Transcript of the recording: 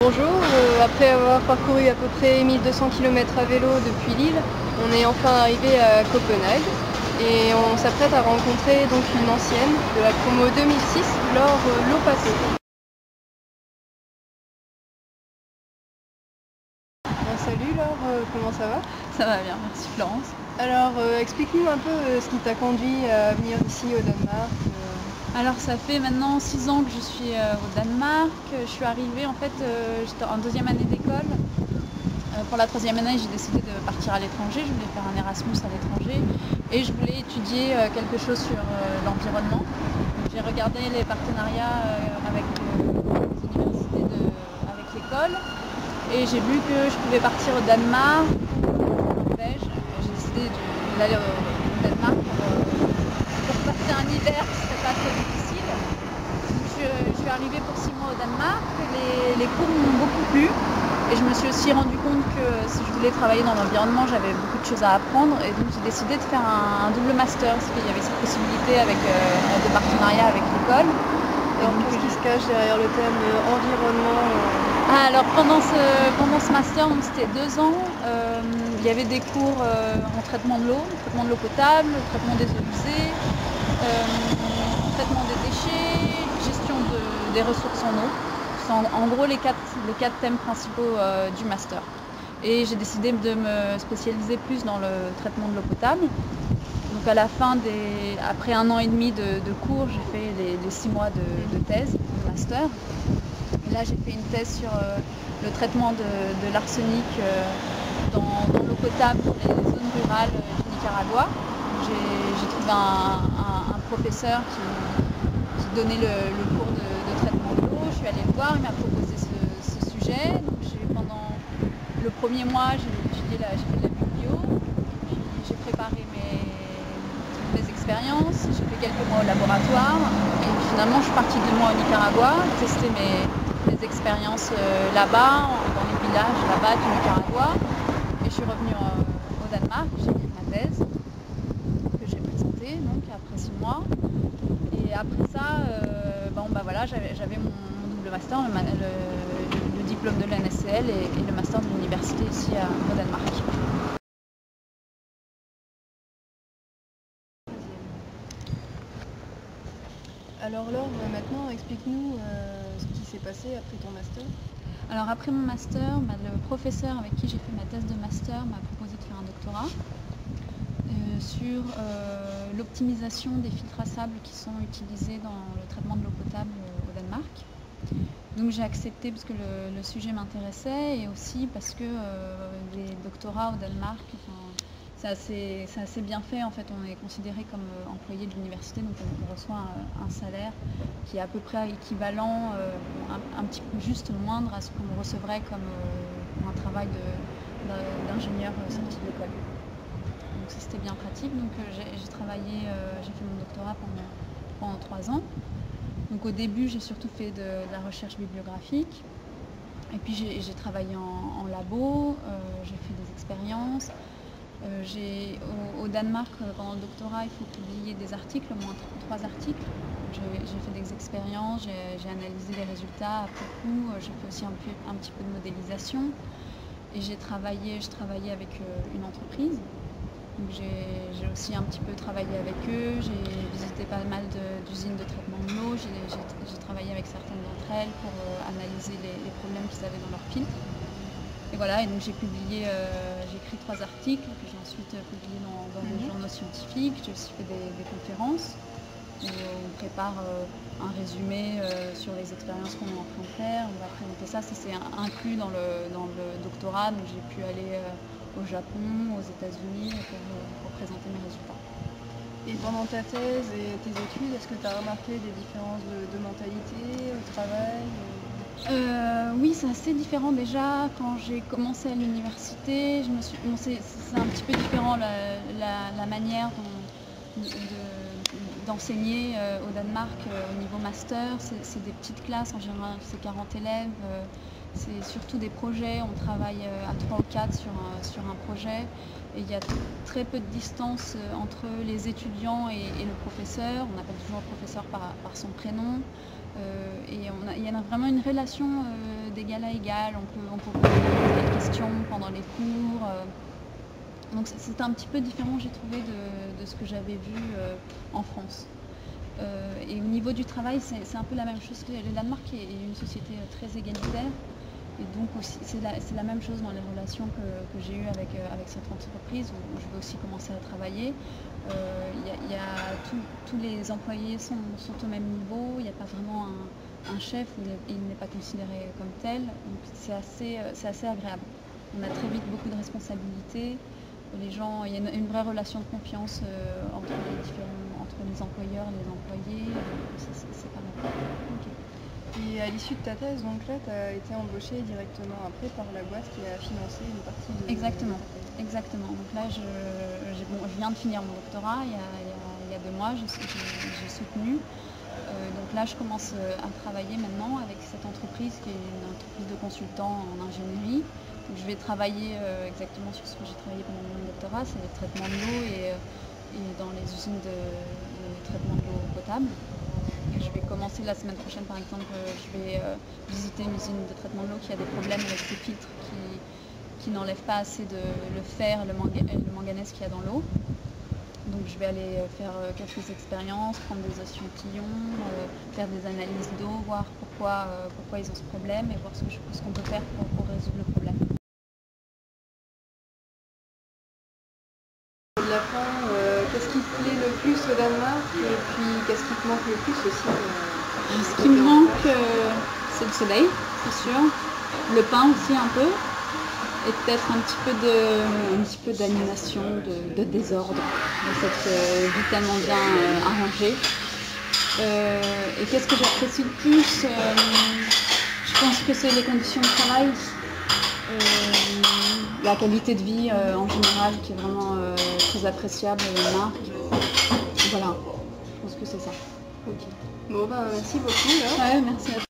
Bonjour, après avoir parcouru à peu près 1200 km à vélo depuis Lille, on est enfin arrivé à Copenhague et on s'apprête à rencontrer donc une ancienne de la promo 2006, Laure Lopato. Salut Laure, comment ça va? Ça va bien, merci Florence. Alors explique-nous un peu ce qui t'a conduit à venir ici au Danemark. Alors ça fait maintenant 6 ans que je suis au Danemark. Je suis arrivée en fait, j'étais en deuxième année d'école. Pour la troisième année, j'ai décidé de partir à l'étranger. Je voulais faire un Erasmus à l'étranger et je voulais étudier quelque chose sur l'environnement. J'ai regardé les partenariats avec les universités, avec l'école et j'ai vu que je pouvais partir au Danemark ou en Norvège. J'ai décidé d'aller au Danemark pour passer un hiver qui serait pas très difficile. Donc je suis arrivée pour 6 mois au Danemark. Les cours m'ont beaucoup plu. Et je me suis aussi rendu compte que si je voulais travailler dans l'environnement, j'avais beaucoup de choses à apprendre. Et donc j'ai décidé de faire un double master, parce qu'il y avait cette possibilité avec de partenariat avec l'école. Alors qu'est-ce qui se cache derrière le thème environnement Alors pendant ce master, c'était 2 ans, il y avait des cours en traitement de l'eau potable, traitement des eaux usées, traitement des déchets, gestion des ressources en eau. En gros les quatre thèmes principaux du master. Et j'ai décidé de me spécialiser plus dans le traitement de l'eau potable. Donc à la fin, après 1 an et demi de cours, j'ai fait les 6 mois de thèse, de master. Et là j'ai fait une thèse sur le traitement de l'arsenic dans l'eau potable pour les zones rurales du Nicaragua. J'ai trouvé un professeur qui donnait le cours de traitement de l'eau. Je suis allée le voir, il m'a proposé ce sujet. Donc pendant le premier mois, j'ai fait de la biblio, puis j'ai préparé mes expériences, j'ai fait quelques mois au laboratoire, et finalement je suis partie 2 mois au Nicaragua, tester mes expériences là-bas, dans les villages là-bas du Nicaragua, et je suis revenue au Danemark, j'ai écrit ma thèse, que j'ai présentée donc, après 6 mois. Et après ça, voilà, j'avais mon double master, le diplôme de l'NSCL et le master de l'université ici au Danemark. Alors Laure, maintenant explique-nous ce qui s'est passé après ton master. Alors après mon master, le professeur avec qui j'ai fait ma thèse de master m'a proposé de faire un doctorat sur l'optimisation des filtres à sable qui sont utilisés dans le traitement de l'eau potable au Danemark. Donc j'ai accepté parce que le sujet m'intéressait et aussi parce que les doctorats au Danemark, c'est assez bien fait. En fait, on est considéré comme employé de l'université, donc on reçoit un salaire qui est à peu près équivalent, un petit peu juste moindre à ce qu'on recevrait comme pour un travail d'ingénieur sorti de l'école. Donc ça, c'était bien pratique. Donc j'ai travaillé, j'ai fait mon doctorat pendant 3 ans. Donc au début, j'ai surtout fait de la recherche bibliographique. Et puis j'ai travaillé en labo, j'ai fait des expériences. Au Danemark, pendant le doctorat, il faut publier des articles, au moins 3 articles. J'ai fait des expériences, j'ai analysé les résultats après coup, j'ai fait aussi un petit peu de modélisation. Et je travaillais avec une entreprise. Donc j'ai aussi un petit peu travaillé avec eux, j'ai visité pas mal d'usines de traitement de l'eau, j'ai travaillé avec certaines d'entre elles pour analyser les problèmes qu'ils avaient dans leurs filtres. Et voilà, et donc j'ai écrit 3 articles que j'ai ensuite publiés dans des journaux scientifiques. J'ai aussi fait des conférences où on prépare un résumé sur les expériences qu'on est en train de faire. On va présenter ça, c'est inclus dans le doctorat, donc j'ai pu aller au Japon, aux États-Unis pour présenter mes résultats. Et pendant ta thèse et tes études, est-ce que tu as remarqué des différences de mentalité au travail? Oui, c'est assez différent déjà. Quand j'ai commencé à l'université, c'est un petit peu différent la manière d'enseigner au Danemark au niveau master. C'est des petites classes, en général c'est 40 élèves. C'est surtout des projets, on travaille à 3 ou 4 sur un projet. Et il y a très peu de distance entre les étudiants et le professeur. On appelle toujours le professeur par son prénom. Et il y a vraiment une relation d'égal à égal. On peut poser des questions pendant les cours. Donc c'était un petit peu différent, j'ai trouvé, de ce que j'avais vu en France. Et au niveau du travail, c'est un peu la même chose que le Danemark est une société très égalitaire. Et donc aussi, c'est la même chose dans les relations que j'ai eues avec cette entreprise où je vais aussi commencer à travailler. Tous les employés sont au même niveau, il n'y a pas vraiment un chef, il n'est pas considéré comme tel. Donc c'est assez agréable. On a très vite beaucoup de responsabilités. Les gens, il y a une vraie relation de confiance entre les employeurs et les employés. C'est pas mal. Okay. Et à l'issue de ta thèse, donc là, tu as été embauchée directement après par la boîte qui a financé une partie de... Exactement. Donc là, je viens de finir mon doctorat il y a 2 mois, j'ai soutenu. Donc là, je commence à travailler maintenant avec cette entreprise qui est une entreprise de consultants en ingénierie. Donc, je vais travailler exactement sur ce que j'ai travaillé pendant mon doctorat, c'est le traitement de l'eau et dans les usines de traitement de l'eau potable. Je vais commencer la semaine prochaine, par exemple, je vais visiter une usine de traitement de l'eau qui a des problèmes avec ses filtres qui n'enlèvent pas assez le fer, le manganèse qu'il y a dans l'eau. Donc je vais aller faire quelques expériences, prendre des échantillons, faire des analyses d'eau, voir pourquoi ils ont ce problème et voir ce qu'on peut faire pour résoudre le problème. De la fin, qu'est-ce qui te plaît le plus au Danemark et puis qu'est-ce qui te manque le plus aussi Ce qui me manque, c'est le soleil, c'est sûr. Le pain aussi un peu. Et peut-être un petit peu d'animation, de désordre dans cette vie tellement bien arrangée. Et qu'est-ce que j'apprécie le plus je pense que c'est les conditions de travail, la qualité de vie en général qui est vraiment très appréciable au Danemark. Voilà, je pense que c'est ça. Ok. Bon, merci beaucoup. Là. Ouais, merci à toi.